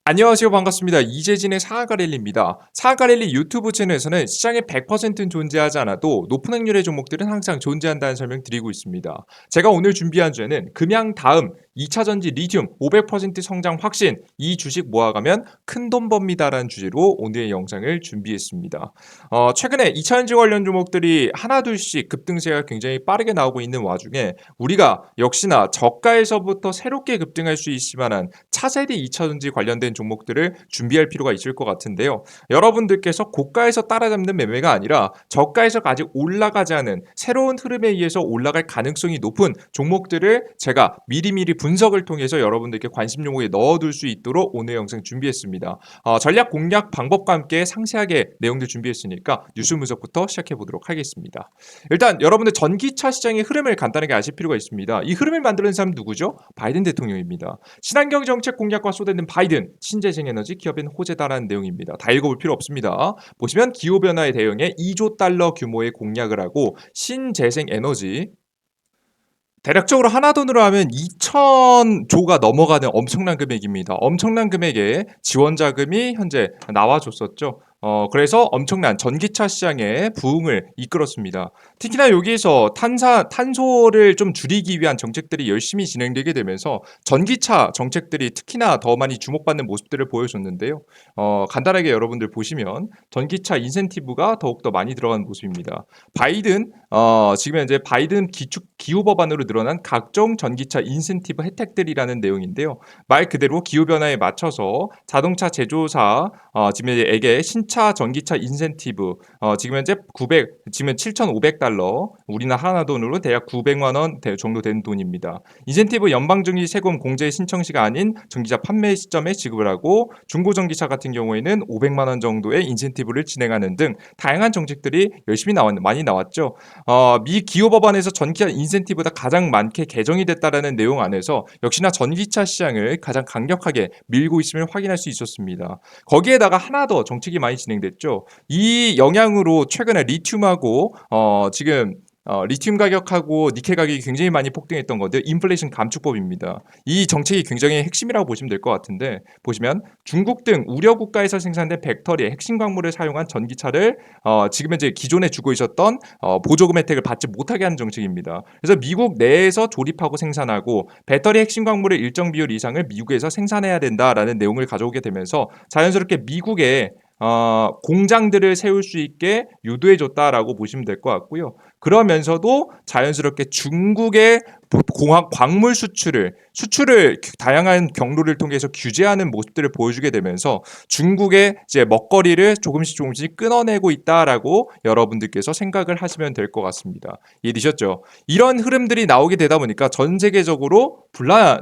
안녕하세요. 반갑습니다. 이재진의 사가랠리입니다. 사가랠리 유튜브 채널에서는 시장에 100%는 존재하지 않아도 높은 확률의 종목들은 항상 존재한다는 설명 드리고 있습니다. 제가 오늘 준비한 주제는 금양 다음 2차전지 리튬 500% 성장 확신, 이 주식 모아가면 큰돈 법니다라는 주제로 오늘의 영상을 준비했습니다. 최근에 2차전지 관련 종목들이 하나둘씩 급등세가 굉장히 빠르게 나오고 있는 와중에 우리가 역시나 저가에서부터 새롭게 급등할 수 있을 만한 차세대 2차전지 관련된 종목들을 준비할 필요가 있을 것 같은데요. 여러분들께서 고가에서 따라잡는 매매가 아니라 저가에서 아직 올라가지 않은 새로운 흐름에 의해서 올라갈 가능성이 높은 종목들을 제가 미리미리 분석을 통해서 여러분들께 관심 종목에 넣어둘 수 있도록 오늘 영상 준비했습니다. 전략 공략 방법과 함께 상세하게 내용들 준비했으니까 뉴스 분석부터 시작해 보도록 하겠습니다. 일단 여러분들 전기차 시장의 흐름을 간단하게 아실 필요가 있습니다. 이 흐름을 만드는 사람 누구죠? 바이든 대통령입니다. 친환경 정책 공약과 쏟아낸 바이든, 신재생 에너지 기업인 호재다라는 내용입니다. 다 읽어볼 필요 없습니다. 보시면 기후변화에 대응해 2조 달러 규모의 공약을 하고 신재생 에너지 대략적으로 하나 돈으로 하면 2,000조가 넘어가는 엄청난 금액입니다. 엄청난 금액의 지원 자금이 현재 나와줬었죠. 그래서 엄청난 전기차 시장의 부흥을 이끌었습니다. 특히나 여기에서 탄소를 좀 줄이기 위한 정책들이 열심히 진행되게 되면서 전기차 정책들이 특히나 더 많이 주목받는 모습들을 보여줬는데요. 간단하게 여러분들 보시면 전기차 인센티브가 더욱더 많이 들어간 모습입니다. 지금 현재 바이든 기후 법안으로 늘어난 각종 전기차 인센티브 혜택들이라는 내용인데요. 말 그대로 기후 변화에 맞춰서 자동차 제조사 지금에게 신차 전기차 인센티브 지금 현재 지금 7,500달러 우리나라 하나 돈으로 대략 900만 원 정도 되는 돈입니다. 인센티브 연방정기 세금 공제 신청 시가 아닌 전기차 판매 시점에 지급을 하고 중고 전기차 같은 경우에는 500만 원 정도의 인센티브를 진행하는 등 다양한 정책들이 열심히 많이 나왔죠. 미 기후 법안에서 전기차 인센티브가 가장 많게 개정이 됐다라는 내용 안에서 역시나 전기차 시장을 가장 강력하게 밀고 있음을 확인할 수 있었습니다. 거기에다가 하나 더 정책이 많이 진행됐죠. 이 영향으로 최근에 리튬하고 지금 리튬 가격하고 니켈 가격이 굉장히 많이 폭등했던 건데 인플레이션 감축법입니다. 이 정책이 굉장히 핵심이라고 보시면 될 것 같은데 보시면 중국 등 우려 국가에서 생산된 배터리의 핵심 광물을 사용한 전기차를 지금 현재 기존에 주고 있었던 보조금 혜택을 받지 못하게 하는 정책입니다. 그래서 미국 내에서 조립하고 생산하고 배터리 핵심 광물의 일정 비율 이상을 미국에서 생산해야 된다라는 내용을 가져오게 되면서 자연스럽게 미국에 공장들을 세울 수 있게 유도해줬다라고 보시면 될 것 같고요. 그러면서도 자연스럽게 중국의 광물 수출을 다양한 경로를 통해서 규제하는 모습들을 보여주게 되면서 중국의 이제 먹거리를 조금씩 끊어내고 있다라고 여러분들께서 생각을 하시면 될 것 같습니다. 이해되셨죠? 이런 흐름들이 나오게 되다 보니까 전 세계적으로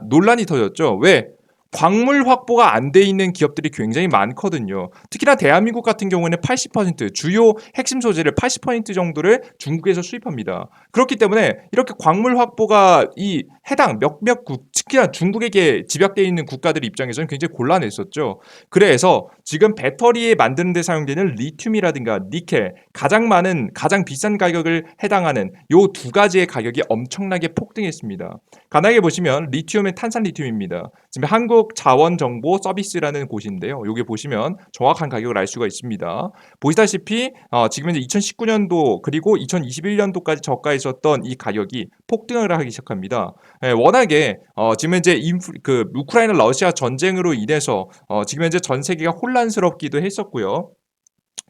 논란이 터졌죠. 왜? 광물 확보가 안 돼 있는 기업들이 굉장히 많거든요. 특히나 대한민국 같은 경우에는 80% 주요 핵심 소재를 80% 정도를 중국에서 수입합니다. 그렇기 때문에 이렇게 광물 확보가 이 해당 몇몇 특히나 중국에게 집약되어 있는 국가들 입장에서는 굉장히 곤란했었죠. 그래서 지금 배터리에 만드는 데 사용되는 리튬이라든가 니켈 가장 비싼 가격을 해당하는 요 두 가지의 가격이 엄청나게 폭등했습니다. 간단하게 보시면 리튬은 탄산 리튬입니다. 지금 한국자원정보 서비스라는 곳인데요. 여기 보시면 정확한 가격을 알 수가 있습니다. 보시다시피 지금 현재 2019년도 그리고 2021년도까지 저가에 있었던 이 가격이 폭등을 하기 시작합니다. 워낙에 지금 현재 우크라이나 러시아 전쟁으로 인해서 지금 현재 전 세계가 혼란스럽기도 했었고요.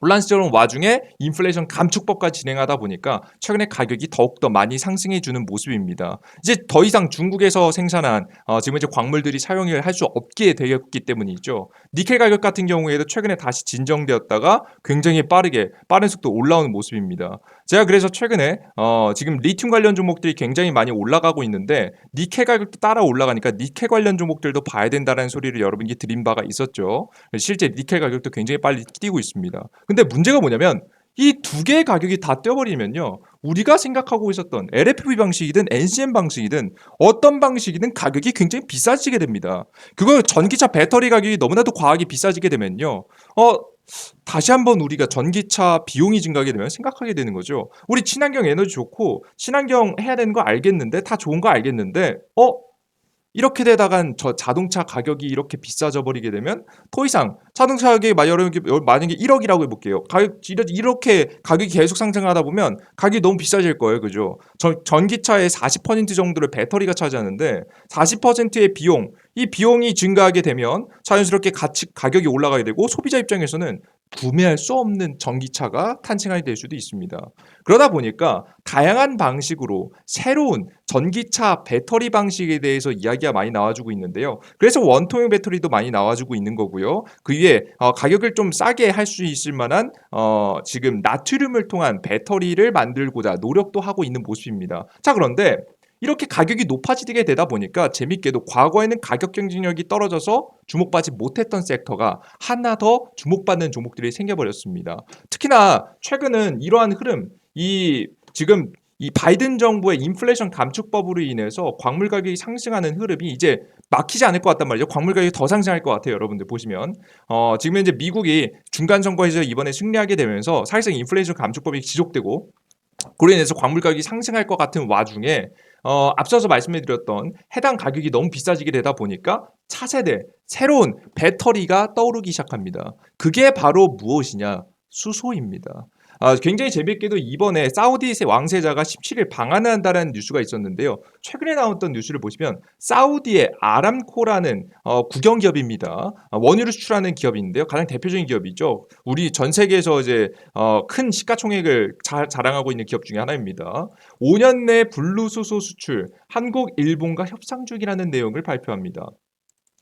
혼란스러운 와중에 인플레이션 감축법까지 진행하다 보니까 최근에 가격이 더욱더 많이 상승해 주는 모습입니다. 이제 더 이상 중국에서 생산한 지금 이제 광물들이 사용을 할 수 없게 되었기 때문이죠. 니켈 가격 같은 경우에도 최근에 다시 진정되었다가 굉장히 빠른 속도 올라오는 모습입니다. 제가 그래서 최근에 지금 리튬 관련 종목들이 굉장히 많이 올라가고 있는데 니켈 가격도 따라 올라가니까 니켈 관련 종목들도 봐야 된다는 소리를 여러분께 드린 바가 있었죠. 실제 니켈 가격도 굉장히 빨리 뛰고 있습니다. 근데 문제가 뭐냐면 이 두 개의 가격이 다 뛰어버리면요. 우리가 생각하고 있었던 LFP 방식이든 NCM 방식이든 어떤 방식이든 가격이 굉장히 비싸지게 됩니다. 그거 전기차 배터리 가격이 너무나도 과하게 비싸지게 되면요. 다시 한번 우리가 전기차 비용이 증가하게 되면 생각하게 되는 거죠. 우리 친환경 에너지 좋고 친환경 해야 되는 거 알겠는데 다 좋은 거 알겠는데 이렇게 되다간 저 자동차 가격이 이렇게 비싸져 버리게 되면 더 이상 자동차 가격이 만약에 1억이라고 해볼게요. 이렇게 가격이 계속 상승하다 보면 가격이 너무 비싸질 거예요. 그죠? 전기차의 40% 정도를 배터리가 차지하는데 40%의 비용, 이 비용이 증가하게 되면 자연스럽게 가격이 올라가게 되고 소비자 입장에서는 구매할 수 없는 전기차가 탄생하게 될 수도 있습니다. 그러다 보니까 다양한 방식으로 새로운 전기차 배터리 방식에 대해서 이야기가 많이 나와주고 있는데요. 그래서 원통형 배터리도 많이 나와주고 있는 거고요. 그 위에 가격을 좀 싸게 할 수 있을 만한 지금 나트륨을 통한 배터리를 만들고자 노력도 하고 있는 모습입니다. 자, 그런데 이렇게 가격이 높아지게 되다 보니까 재밌게도 과거에는 가격 경쟁력이 떨어져서 주목받지 못했던 섹터가 하나 더 주목받는 종목들이 생겨버렸습니다. 특히나 최근은 이러한 흐름, 지금 이 바이든 정부의 인플레이션 감축법으로 인해서 광물 가격이 상승하는 흐름이 이제 막히지 않을 것 같단 말이죠. 광물 가격이 더 상승할 것 같아요. 여러분들 보시면 지금 현재 미국이 중간 선거에서 이번에 승리하게 되면서 사실상 인플레이션 감축법이 지속되고 그로 인해서 광물 가격이 상승할 것 같은 와중에 앞서서 말씀해드렸던 해당 가격이 너무 비싸지게 되다 보니까 차세대 새로운 배터리가 떠오르기 시작합니다. 그게 바로 무엇이냐? 수소입니다. 굉장히 재밌게도 이번에 사우디 왕세자가 17일 방한을 한다는 뉴스가 있었는데요. 최근에 나왔던 뉴스를 보시면 사우디의 아람코라는 국영기업입니다. 원유를 수출하는 기업인데요. 가장 대표적인 기업이죠. 우리 전 세계에서 이제 큰 시가총액을 자랑하고 있는 기업 중에 하나입니다. 5년 내 분루수소 수출 한국, 일본과 협상 중이라는 내용을 발표합니다.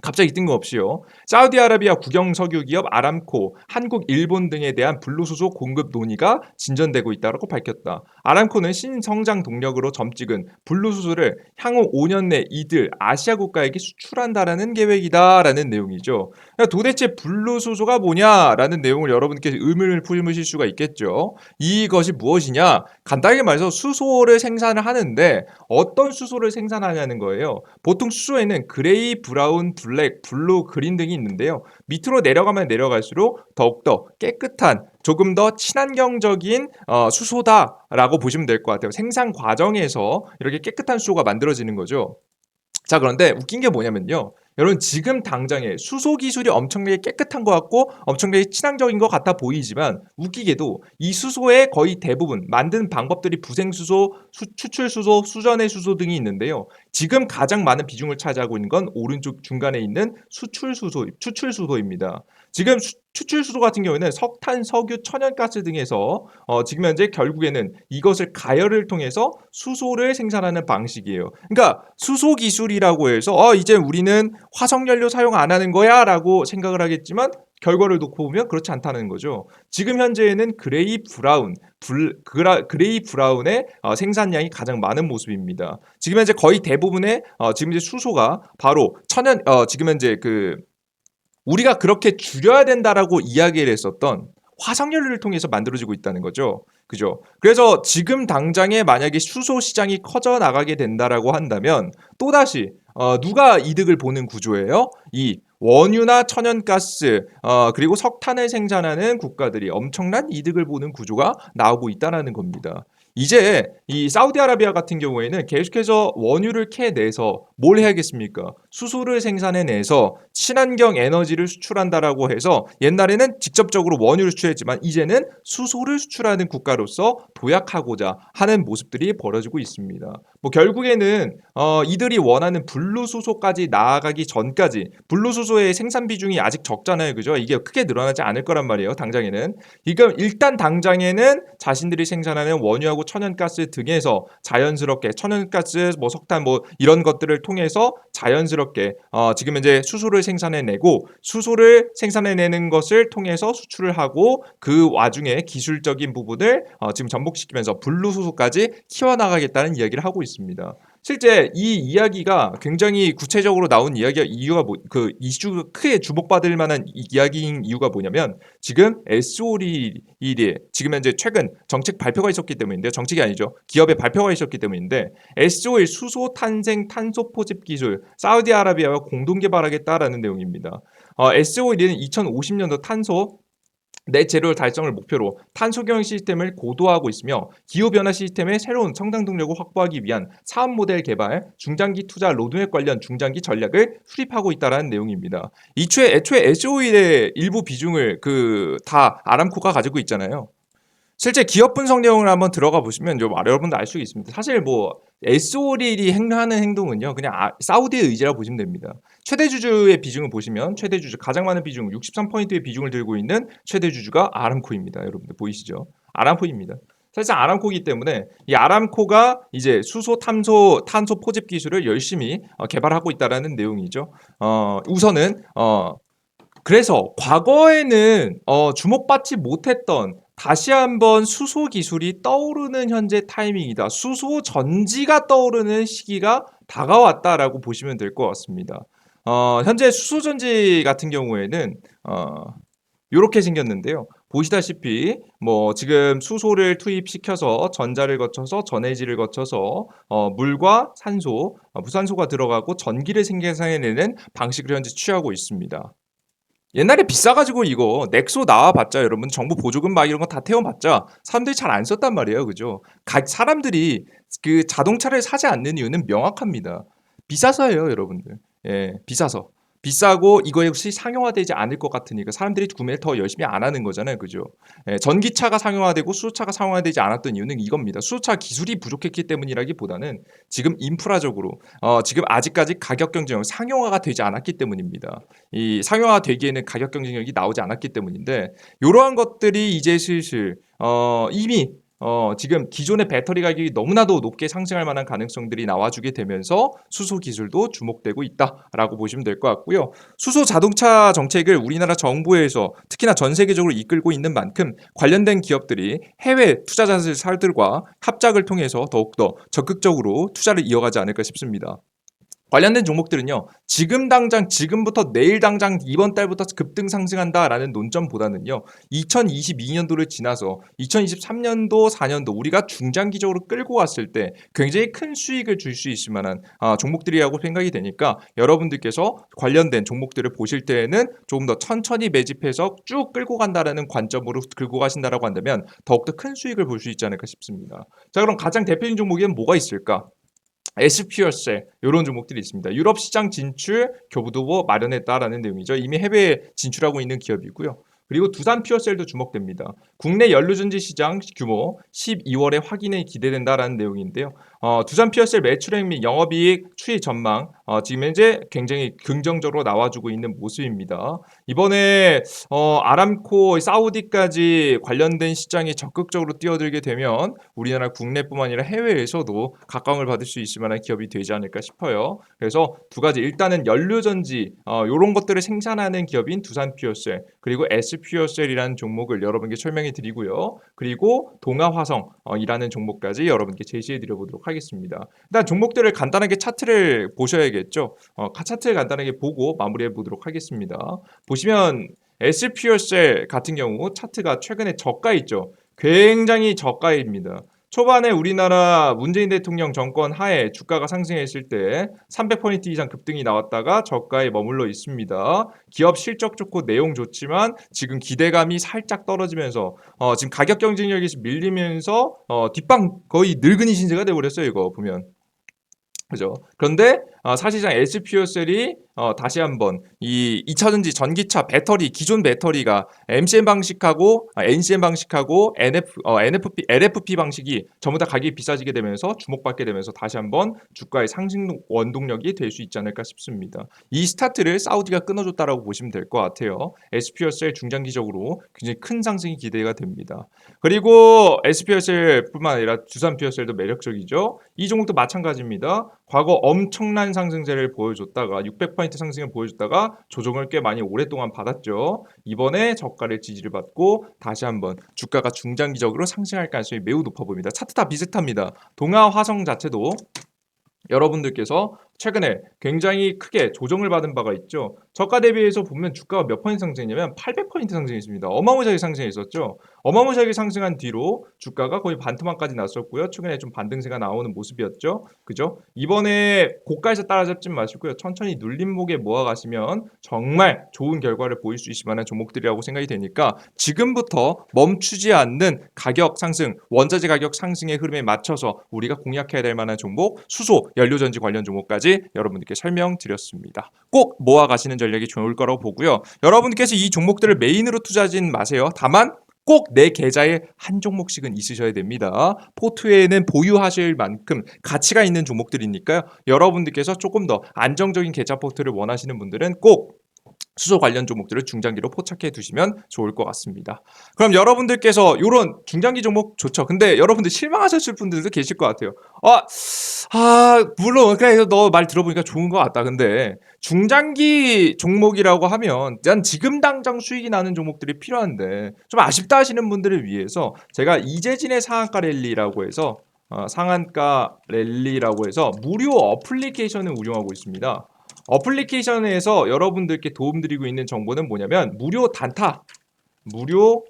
갑자기 뜬금없이요. 사우디아라비아 국영석유 기업 아람코, 한국, 일본 등에 대한 불로소소 공급 논의가 진전되고 있다고 밝혔다. 아람코는 신성장 동력으로 점찍은 불로소소를 향후 5년 내 이들 아시아 국가에게 수출한다라는 계획이다라는 내용이죠. 도대체 불로소소가 뭐냐라는 내용을 여러분께 의문을 품으실 수가 있겠죠. 이것이 무엇이냐? 간단하게 말해서 수소를 생산을 하는데 어떤 수소를 생산하냐는 거예요. 보통 수소에는 그레이, 브라운, 블랙, 블루, 그린 등이 있는데요. 밑으로 내려가면 내려갈수록 더욱더 깨끗한 조금 더 친환경적인 수소다라고 보시면 될 것 같아요. 생산 과정에서 이렇게 깨끗한 수소가 만들어지는 거죠. 자, 그런데 웃긴 게 뭐냐면요. 여러분 지금 당장에 수소 기술이 엄청나게 깨끗한 것 같고 엄청나게 친환경인 것 같아 보이지만 웃기게도 이 수소의 거의 대부분 만드는 방법들이 부생수소, 추출수소, 수전의 수소 등이 있는데요. 지금 가장 많은 비중을 차지하고 있는 건 오른쪽 중간에 있는 추출수소입니다. 지금 추출수소 같은 경우에는 석탄, 석유, 천연가스 등에서 지금 현재 결국에는 이것을 가열을 통해서 수소를 생산하는 방식이에요. 그러니까 수소 기술이라고 해서 이제 우리는 화석연료 사용 안 하는 거야 라고 생각을 하겠지만 결과를 놓고 보면 그렇지 않다는 거죠. 지금 현재에는 그레이 브라운의 생산량이 가장 많은 모습입니다. 지금 현재 거의 대부분의 지금 이제 수소가 바로 지금 현재 우리가 그렇게 줄여야 된다라고 이야기를 했었던 화석연료를 통해서 만들어지고 있다는 거죠. 그죠? 그래서 지금 당장에 만약에 수소 시장이 커져 나가게 된다라고 한다면 또다시 누가 이득을 보는 구조예요? 이 원유나 천연가스 그리고 석탄을 생산하는 국가들이 엄청난 이득을 보는 구조가 나오고 있다는 겁니다. 이제 이 사우디아라비아 같은 경우에는 계속해서 원유를 캐내서 뭘 해야겠습니까? 수소를 생산해내서 친환경 에너지를 수출한다라고 해서 옛날에는 직접적으로 원유를 수출했지만 이제는 수소를 수출하는 국가로서 도약하고자 하는 모습들이 벌어지고 있습니다. 뭐 결국에는 이들이 원하는 분루수소까지 나아가기 전까지 분루수소의 생산 비중이 아직 적잖아요. 그죠? 이게 크게 늘어나지 않을 거란 말이에요. 당장에는. 일단 당장에는 자신들이 생산하는 원유하고 천연가스 등에서 자연스럽게 천연가스, 뭐 석탄, 뭐 이런 것들을 통해서 자연스럽게 지금 현재 수소를 생산해내고 수소를 생산해내는 것을 통해서 수출을 하고 그 와중에 기술적인 부분을 지금 접목시키면서 분루수소까지 키워나가겠다는 이야기를 하고 있습니다. 실제 이 이야기가 굉장히 구체적으로 나온 이유가 이슈가 크게 주목받을 만한 이야기인 이유가 뭐냐면 지금 SOL이 지금 현재 최근 정책 발표가 있었기 때문인데 정책이 아니죠. 기업의 발표가 있었기 때문인데 SOL 수소 탄생 탄소 포집 기술 사우디아라비아와 공동 개발하겠다라는 내용입니다. SOL은 2050년도 탄소 넷 제로 달성을 목표로 탄소 경영 시스템을 고도화하고 있으며 기후 변화 시스템의 새로운 성장 동력을 확보하기 위한 사업 모델 개발, 중장기 투자 로드맵 관련 중장기 전략을 수립하고 있다라는 내용입니다. 애초에 S-오일의 일부 비중을 다 아람코가 가지고 있잖아요. 실제 기업 분석 내용을 한번 들어가 보시면 여러분도 알 수 있습니다. 사실 뭐 S-오일이 하는 행동은요, 그냥 사우디의 의지라고 보시면 됩니다. 최대 주주의 비중을 보시면 최대 주주 가장 많은 비중 63%의 비중을 들고 있는 최대 주주가 아람코입니다. 여러분들 보이시죠? 아람코입니다. 사실 아람코이기 때문에 이 아람코가 이제 수소 탄소 포집 기술을 열심히 개발하고 있다라는 내용이죠. 우선은 그래서 과거에는 주목받지 못했던 다시 한번 수소 기술이 떠오르는 현재 타이밍이다. 수소 전지가 떠오르는 시기가 다가왔다라고 보시면 될 것 같습니다. 현재 수소 전지 같은 경우에는 요렇게 생겼는데요. 보시다시피 뭐 지금 수소를 투입시켜서 전자를 거쳐서 전해질을 거쳐서 물과 산소, 무산소가 들어가고 전기를 생산해내는 방식을 현재 취하고 있습니다. 옛날에 비싸가지고 이거 넥소 나와봤자 여러분 정부 보조금 막 이런 거 다 태워봤자 사람들이 잘 안 썼단 말이에요, 그죠? 사람들이 그 자동차를 사지 않는 이유는 명확합니다. 비싸서예요, 여러분들. 예, 비싸서. 비싸고 이거 역시 상용화되지 않을 것 같으니까 사람들이 구매를 더 열심히 안 하는 거잖아요, 그죠? 예, 전기차가 상용화되고 수소차가 상용화되지 않았던 이유는 이겁니다. 수소차 기술이 부족했기 때문이라기보다는 지금 인프라적으로 지금 아직까지 가격 경쟁력 상용화가 되지 않았기 때문입니다. 이 상용화 되기에는 가격 경쟁력이 나오지 않았기 때문인데 이러한 것들이 이제 슬슬 이미 지금 기존의 배터리 가격이 너무나도 높게 상승할 만한 가능성들이 나와주게 되면서 수소 기술도 주목되고 있다라고 보시면 될 것 같고요. 수소 자동차 정책을 우리나라 정부에서 특히나 전 세계적으로 이끌고 있는 만큼 관련된 기업들이 해외 투자자들과 합작을 통해서 더욱더 적극적으로 투자를 이어가지 않을까 싶습니다. 관련된 종목들은요, 지금 당장, 지금부터 내일 당장 이번 달부터 급등 상승한다라는 논점보다는요, 2022년도를 지나서 2023년도, 4년도 우리가 중장기적으로 끌고 왔을 때 굉장히 큰 수익을 줄 수 있을 만한 종목들이라고 생각이 되니까 여러분들께서 관련된 종목들을 보실 때에는 조금 더 천천히 매집해서 쭉 끌고 간다라는 관점으로 끌고 가신다라고 한다면 더욱더 큰 수익을 볼 수 있지 않을까 싶습니다. 자, 그럼 가장 대표적인 종목에는 뭐가 있을까? SP혈셀 이런 종목들이 있습니다. 유럽 시장 진출 교부도 마련했다라는 내용이죠. 이미 해외에 진출하고 있는 기업이고요. 그리고 두산 퓨어셀도 주목됩니다. 국내 연료전지 시장 규모 12월에 확인이 기대된다라는 내용인데요. 두산 퓨어셀 매출액 및 영업이익 추이 전망 지금 현재 굉장히 긍정적으로 나와주고 있는 모습입니다. 이번에 아람코, 사우디까지 관련된 시장에 적극적으로 뛰어들게 되면 우리나라 국내뿐만 아니라 해외에서도 각광을 받을 수 있을 만한 기업이 되지 않을까 싶어요. 그래서 두 가지, 일단은 연료전지 이런 것들을 생산하는 기업인 두산 퓨어셀, 그리고 S퓨어셀이라는 종목을 여러분께 설명해 드리고요. 그리고 동아화성이라는 종목까지 여러분께 제시해 드려보도록 하겠습니다. 일단 종목들을 간단하게 차트를 보셔야겠죠. 차트를 간단하게 보고 마무리해 보도록 하겠습니다. 보시면 S퓨어셀 같은 경우 차트가 최근에 저가 있죠. 굉장히 저가입니다. 초반에 우리나라 문재인 대통령 정권 하에 주가가 상승했을 때 300포인트 이상 급등이 나왔다가 저가에 머물러 있습니다. 기업 실적 좋고 내용 좋지만 지금 기대감이 살짝 떨어지면서 지금 가격 경쟁력이 밀리면서 뒷방 거의 늙은이 신세가 돼버렸어요. 이거 보면. 그죠. 그런데 사실상 S퓨어셀이 다시 한번 이 2차전지 전기차 배터리 기존 배터리가 MCM 방식하고 NCM 방식하고 LFP 방식이 전부 다 가격이 비싸지게 되면서 주목받게 되면서 다시 한번 주가의 상승 원동력이 될 수 있지 않을까 싶습니다. 이 스타트를 사우디가 끊어줬다라고 보시면 될 것 같아요. S퓨어셀 중장기적으로 굉장히 큰 상승이 기대가 됩니다. 그리고 S퓨어셀뿐만 아니라 두산퓨어셀도 매력적이죠. 이 종목도 마찬가지입니다. 과거 엄청난 상승세를 보여줬다가 600포인트 상승을 보여줬다가 조정을 꽤 많이 오랫동안 받았죠. 이번에 저가를 지지를 받고 다시 한번 주가가 중장기적으로 상승할 가능성이 매우 높아 보입니다. 차트 다 비슷합니다. 동아화성 자체도 여러분들께서 최근에 굉장히 크게 조정을 받은 바가 있죠. 저가 대비해서 보면 주가가 몇 퍼센트 상승했냐면 800% 상승했습니다. 어마무시하게 상승했었죠. 어마무시하게 상승한 뒤로 주가가 거의 반토막까지 났었고요. 최근에 좀 반등세가 나오는 모습이었죠. 그죠? 이번에 고가에서 따라잡지 마시고요. 천천히 눌림목에 모아가시면 정말 좋은 결과를 보일 수 있을 만한 종목들이라고 생각이 되니까 지금부터 멈추지 않는 가격 상승, 원자재 가격 상승의 흐름에 맞춰서 우리가 공략해야 될 만한 종목, 수소, 연료전지 관련 종목까지 여러분들께 설명드렸습니다. 꼭 모아가시는 전략이 좋을 거라고 보고요. 여러분께서 이 종목들을 메인으로 투자하진 마세요. 다만 꼭 내 계좌에 한 종목씩은 있으셔야 됩니다. 포트에는 보유하실 만큼 가치가 있는 종목들이니까요. 여러분들께서 조금 더 안정적인 계좌 포트를 원하시는 분들은 꼭 수소 관련 종목들을 중장기로 포착해 두시면 좋을 것 같습니다. 그럼 여러분들께서 이런 중장기 종목 좋죠. 근데 여러분들 실망하셨을 분들도 계실 것 같아요. 물론 그래 너 말 들어보니까 좋은 것 같다. 근데 중장기 종목이라고 하면 난 지금 당장 수익이 나는 종목들이 필요한데 좀 아쉽다 하시는 분들을 위해서 제가 이재진의 상한가 랠리라고 해서 상한가 랠리라고 해서 무료 어플리케이션을 운영하고 있습니다. 어플리케이션에서 여러분들께 도움드리고 있는 정보는 뭐냐면 무료 단타, 무료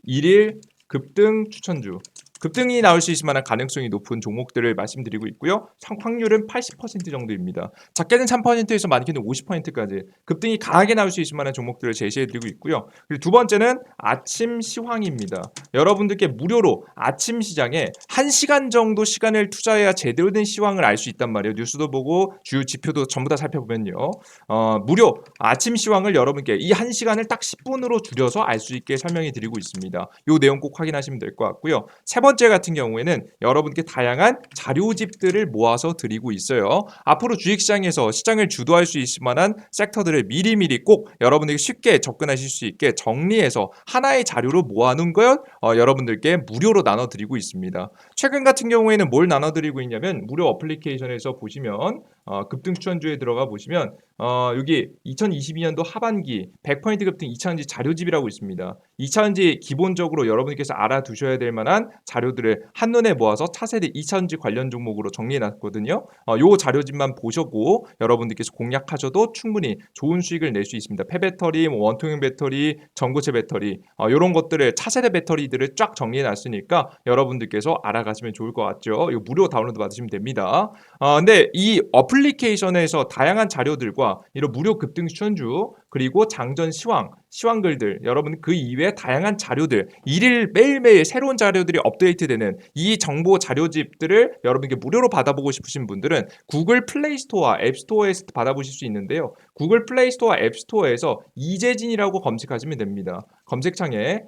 일일 급등 추천주, 급등이 나올 수 있을 만한 가능성이 높은 종목들을 말씀드리고 있고요. 확률은 80% 정도입니다. 작게는 3%에서 많게는 50%까지 급등이 강하게 나올 수 있을 만한 종목들을 제시해드리고 있고요. 그리고 두 번째는 아침 시황입니다. 여러분들께 무료로 아침 시장에 1시간 정도 시간을 투자해야 제대로 된 시황을 알 수 있단 말이에요. 뉴스도 보고 주요 지표도 전부 다 살펴보면요. 무료 아침 시황을 여러분께 이 1시간을 딱 10분으로 줄여서 알 수 있게 설명해 드리고 있습니다. 이 내용 꼭 확인하시면 될 것 같고요. 세 번째 같은 경우에는 여러분께 다양한 자료집들을 모아서 드리고 있어요. 앞으로 주식시장에서 시장을 주도할 수 있을 만한 섹터들을 미리미리 꼭 여러분들이 쉽게 접근하실 수 있게 정리해서 하나의 자료로 모아놓은 걸 여러분들께 무료로 나눠드리고 있습니다. 최근 같은 경우에는 뭘 나눠드리고 있냐면 무료 어플리케이션에서 보시면 급등 추천주에 들어가 보시면 여기 2022년도 하반기 100% 급등 2차전지 자료집이라고 있습니다. 2차전지 기본적으로 여러분께서 알아두셔야 될 만한 자료들을 한눈에 모아서 차세대 2차전지 관련 종목으로 정리해놨거든요. 요 자료집만 보셔고 여러분들께서 공략하셔도 충분히 좋은 수익을 낼 수 있습니다. 폐배터리, 원통형 배터리, 전고체 배터리 이런 것들을 차세대 배터리들을 쫙 정리해놨으니까 여러분들께서 알아가시면 좋을 것 같죠. 이거 무료 다운로드 받으시면 됩니다. 근데 이 어플리케이션에서 다양한 자료들과 이런 무료 급등 추천주 그리고 장전 시황글들 여러분 그 이외에 다양한 자료들 일일 매일매일 새로운 자료들이 업데이트되는 이 정보 자료집들을 여러분께 무료로 받아보고 싶으신 분들은 구글 플레이스토어와 앱스토어에서 받아보실 수 있는데요. 구글 플레이스토어와 앱스토어에서 이재진이라고 검색하시면 됩니다. 검색창에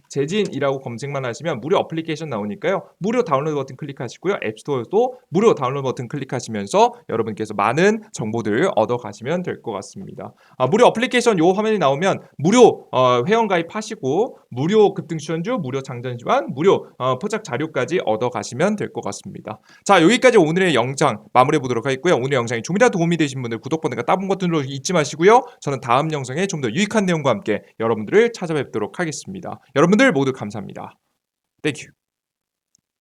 재진이라고 검색만 하시면 무료 어플리케이션 나오니까요. 무료 다운로드 버튼 클릭하시고요. 앱스토어도 무료 다운로드 버튼 클릭하시면서 여러분께서 많은 정보들을 얻어가시면 될 것 같습니다. 무료 어플리케이션 요 화면이 나오면 무료 회원 가입하시고 무료 급등 추천주, 무료 장전 시간, 무료 포착 자료까지 얻어가시면 될 것 같습니다. 자, 여기까지 오늘의 영상 마무리해 보도록 하겠고요. 오늘 영상이 좀이라도 도움이 되신 분들 구독 버튼과 따봉 버튼 눌러주기 잊지 마시고요. 저는 다음 영상에 좀 더 유익한 내용과 함께 여러분들을 찾아뵙도록 하겠습니다. 여러분들 모두 감사합니다. 땡큐.